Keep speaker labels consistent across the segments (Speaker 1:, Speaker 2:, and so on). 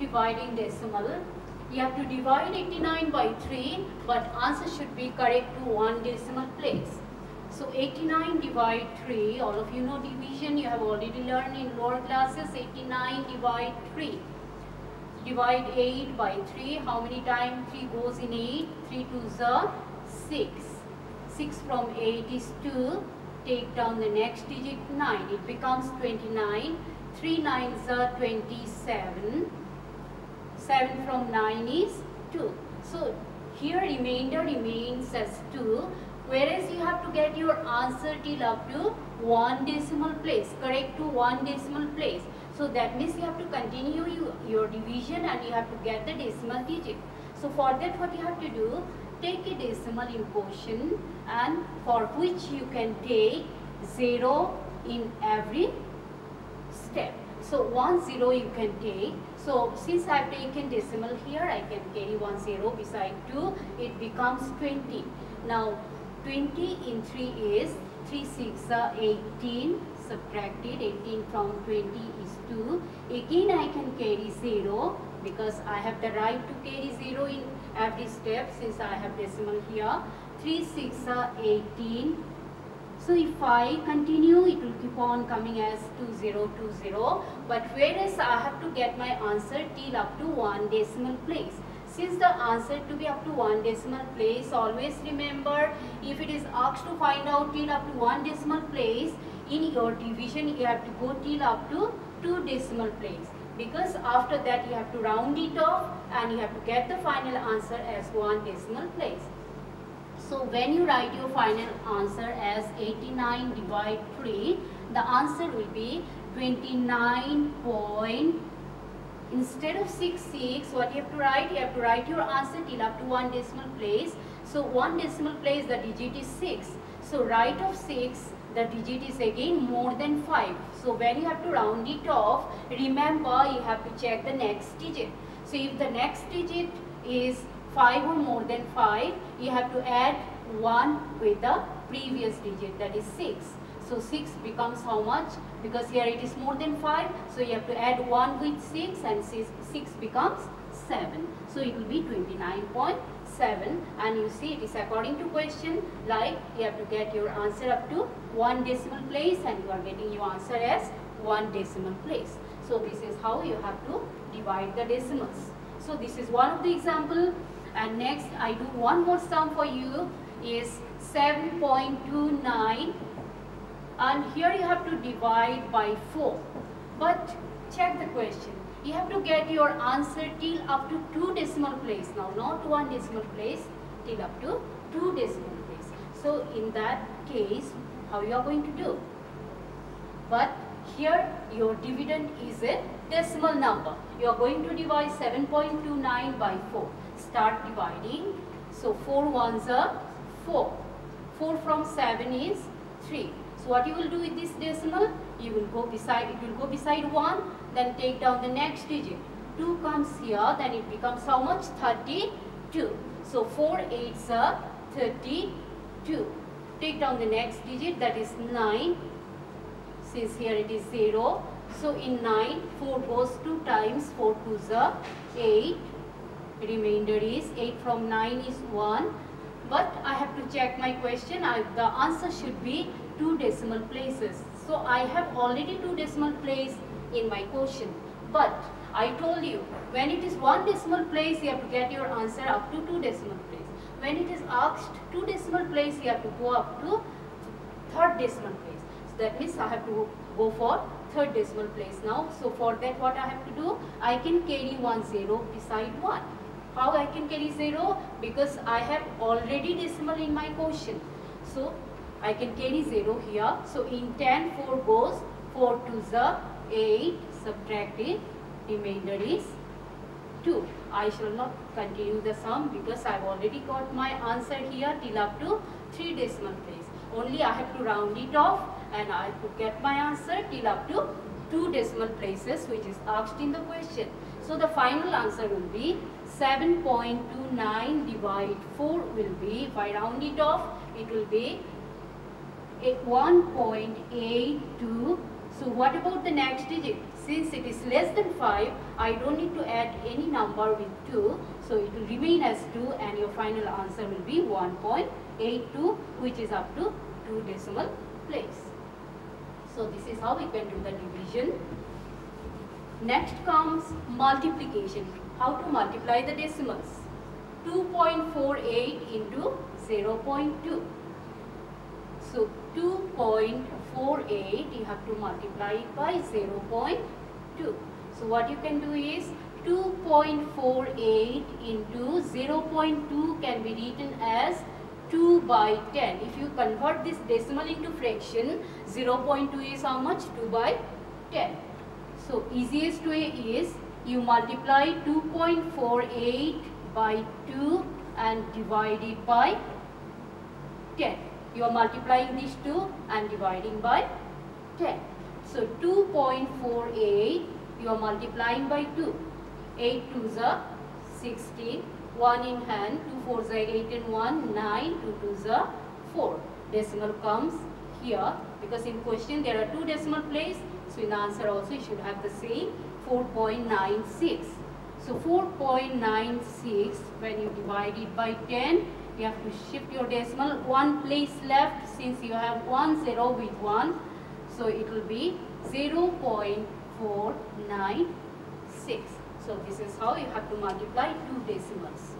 Speaker 1: divide in decimal, you have to divide 89 by 3, but answer should be correct to one decimal place. So 89 divide 3, all of you know division, you have already learned in lower classes. 89 divide 3. Divide 8 by 3, how many times 3 goes in 8? 3 2s are 6. 6 from 8 is 2. Take down the next digit 9. It becomes 29. 3 9s are 27. 7 from 9 is 2. So here remainder remains as 2. Whereas you have to get your answer till up to one decimal place. Correct to one decimal place. So that means you have to continue your division and you have to get the decimal digit. So for that what you have to do, take a decimal in quotient, and for which you can take 0 in every step. So 1 0 you can take. So since I have taken decimal here, I can carry 1 0 beside 2. It becomes 20. Now 20 in 3 is 3 6 are 18. Subtracted 18 from 20 is 2. Again I can carry 0 because I have the right to carry 0 in every step since I have decimal here. 3 6 are 18. So if I continue, it will keep on coming as 2020. But whereas I have to get my answer till up to one decimal place. Since the answer to be up to one decimal place, always remember, if it is asked to find out till up to one decimal place, in your division you have to go till up to 2 decimal place, because after that you have to round it off and you have to get the final answer as 1 decimal place. So when you write your final answer as 89 divide 3, the answer will be 29 point. Instead of 66, what you have to write? You have to write your answer till up to 1 decimal place. So 1 decimal place, the digit is 6. So right of 6, the digit is again more than 5. So when you have to round it off, remember you have to check the next digit. So if the next digit is 5 or more than 5, you have to add 1 with the previous digit, that is 6. So 6 becomes how much? Because here it is more than 5, so you have to add 1 with 6 and 6 becomes 7. So it will be 29.7, and you see it is according to question, like you have to get your answer up to 1 decimal place and you are getting your answer as 1 decimal place. So this is how you have to divide the decimals. So this is one of the example, and next I do one more sum for you is 7.29. And here you have to divide by 4. But check the question. You have to get your answer till up to 2 decimal place. Now not 1 decimal place, till up to 2 decimal place. So in that case, how you are going to do? But here your dividend is a decimal number. You are going to divide 7.29 by 4. Start dividing. So 4 ones are 4. 4 from 7 is 3. So what you will do with this decimal? You will go beside, it will go beside 1, then take down the next digit. 2 comes here, then it becomes how much? 32. So 4 8s are 32. Take down the next digit, that is 9. Since here it is 0. So in 9, 4 goes 2 times, 4 2s are 8. Remainder is 8 from 9 is 1. But I have to check my question. The answer should be 2 decimal places. So I have already 2 decimal place in my question. But I told you, when it is 1 decimal place, you have to get your answer up to 2 decimal place. When it is asked 2 decimal place, you have to go up to 3rd decimal place. So that means I have to go for 3rd decimal place now. So for that what I have to do? I can carry 1 0 beside 1. How I can carry 0? Because I have already decimal in my question. So I can carry 0 here. So in 10, 4 goes, 4 2s are 8, subtracted, remainder is 2. I shall not continue the sum because I have already got my answer here till up to 3 decimal place. Only I have to round it off and I have to get my answer till up to 2 decimal places, which is asked in the question. So the final answer will be 7.29 divide 4 will be, if I round it off, it will be 1.82 So what about the next digit? Since it is less than 5, I don't need to add any number with 2. So it will remain as 2 and your final answer will be 1.82, which is up to 2 decimal place. So this is how we can do the division. Next comes multiplication. How to multiply the decimals? 2.48 into 0.2. So 2.48 you have to multiply it by 0.2. So what you can do is 2.48 into 0.2 can be written as 2 by 10. If you convert this decimal into fraction, 0.2 is how much? 2 by 10. So easiest way is you multiply 2.48 by 2 and divide it by 10. You are multiplying these two and dividing by 10. So 2.48 you are multiplying by 2. 8 2s are 16. 1 in hand. 2 4s are 8 and 1 9. 2 2s are 4. Decimal comes here because in question there are 2 decimal places. So in the answer also you should have the same 4.96. So 4.96 when you divide it by 10, you have to shift your decimal 1 place left since you have 1 0 with 1. So it will be 0.496. So this is how you have to multiply 2 decimals.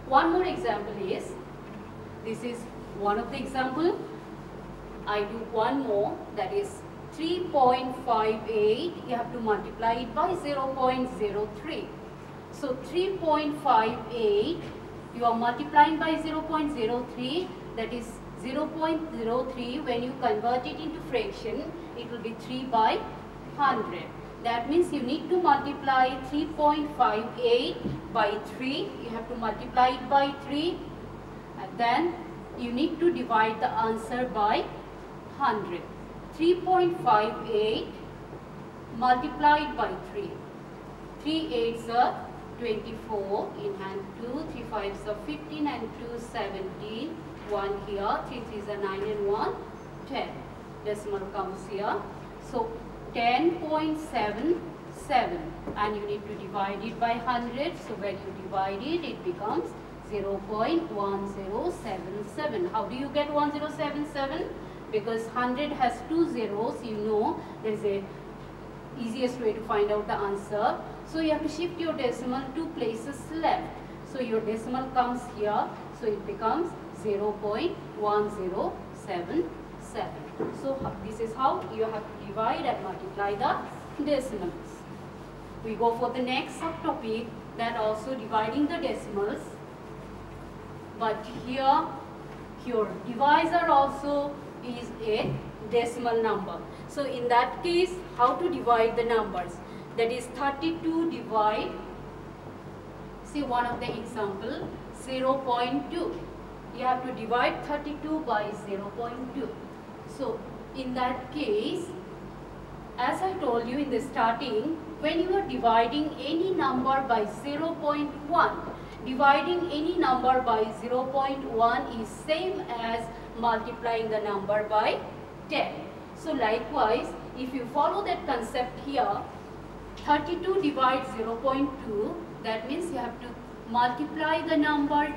Speaker 1: One more example is, this is one of the example. I do one more, that is 3.58, you have to multiply it by 0.03. So 3.58, you are multiplying by 0.03, that is 0.03. When you convert it into fraction, it will be 3 by 100. That means you need to multiply 3.58 by 3. You have to multiply it by 3. And then you need to divide the answer by 100. 3.58 multiplied by 3. 3 8s are 24, in hand 2, 3 5s are 15 and 2 17, 1 here, 3 3s are 9 and 1, 10. Decimal comes here. So 10.77 and you need to divide it by 100. So when you divide it, it becomes 0.1077. How do you get 1077? Because 100 has 2 zeros, you know there is a easiest way to find out the answer. So you have to shift your decimal 2 places left. So your decimal comes here, so it becomes 0.1077. So this is how you have to divide and multiply the decimals. We go for the next subtopic, that also dividing the decimals. But here your divisor also is a decimal number. So in that case, how to divide the numbers? That is 32 divide, see one of the example, 0.2. You have to divide 32 by 0.2. So in that case, as I told you in the starting, when you are dividing any number by 0.1, dividing any number by 0.1 is same as multiplying the number by 10. So likewise, if you follow that concept here, 32 divides 0.2, that means you have to multiply the number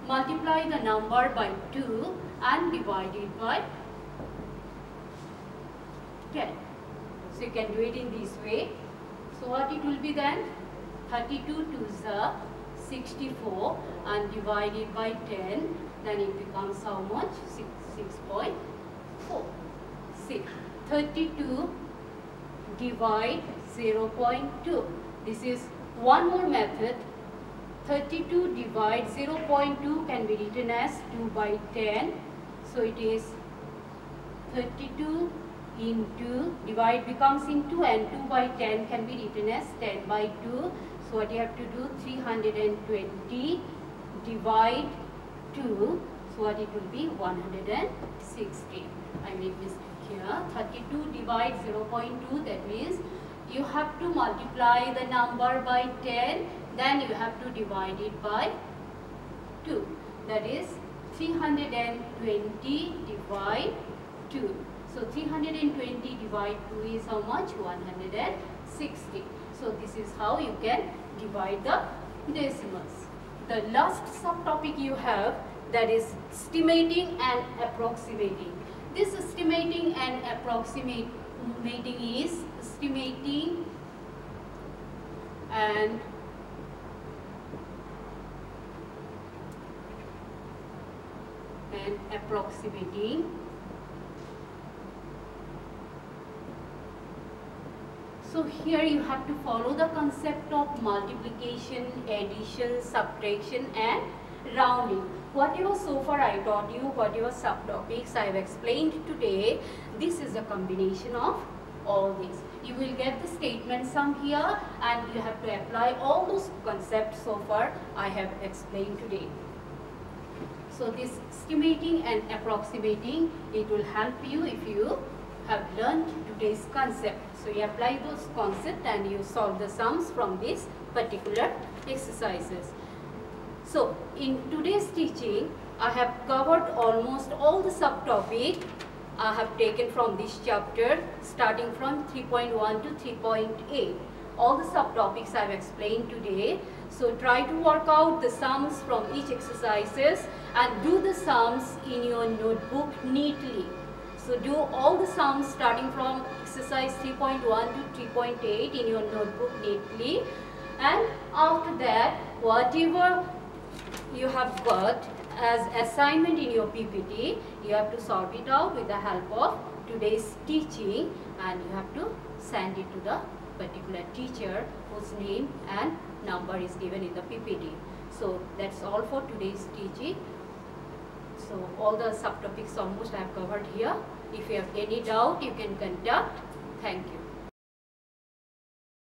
Speaker 1: multiply the number by 2 and divide it by 10. So you can do it in this way. So what it will be then? 32 2s are 64 and divide it by 10, then it becomes how much? 6.4. See, 32 divide 0.2. This is one more method. 32 divide 0.2 can be written as 2 by 10. So it is 32 into, divide becomes into, and 2 by 10 can be written as 10 by 2. So what you have to do, 320 divide 2. So what it will be? 160. I made mistake here. 32 divide 0.2. That means you have to multiply the number by 10. Then you have to divide it by 2. That is 320 divide 2. So 320 divide 2 is how much? 160. So this is how you can divide the decimals. The last subtopic you have, that is estimating and approximating. This estimating and approximating is estimating and approximating. So here you have to follow the concept of multiplication, addition, subtraction and rounding. Whatever so far I taught you, whatever subtopics I have explained today, this is a combination of all these. You will get the statement sum here and you have to apply all those concepts so far I have explained today. So this estimating and approximating, it will help you if you have learned today's concept. So you apply those concepts and you solve the sums from these particular exercises. So in today's teaching, I have covered almost all the subtopics I have taken from this chapter, starting from 3.1 to 3.8. All the subtopics I have explained today. So try to work out the sums from each exercises and do the sums in your notebook neatly. So do all the sums starting from exercise 3.1 to 3.8 in your notebook neatly, and after that whatever you have got as assignment in your PPT, you have to solve it out with the help of today's teaching, and you have to send it to the particular teacher whose name and number is given in the PPT. So that's all for today's teaching. So all the subtopics almost I have covered here. If you have any doubt, you can contact. Thank you.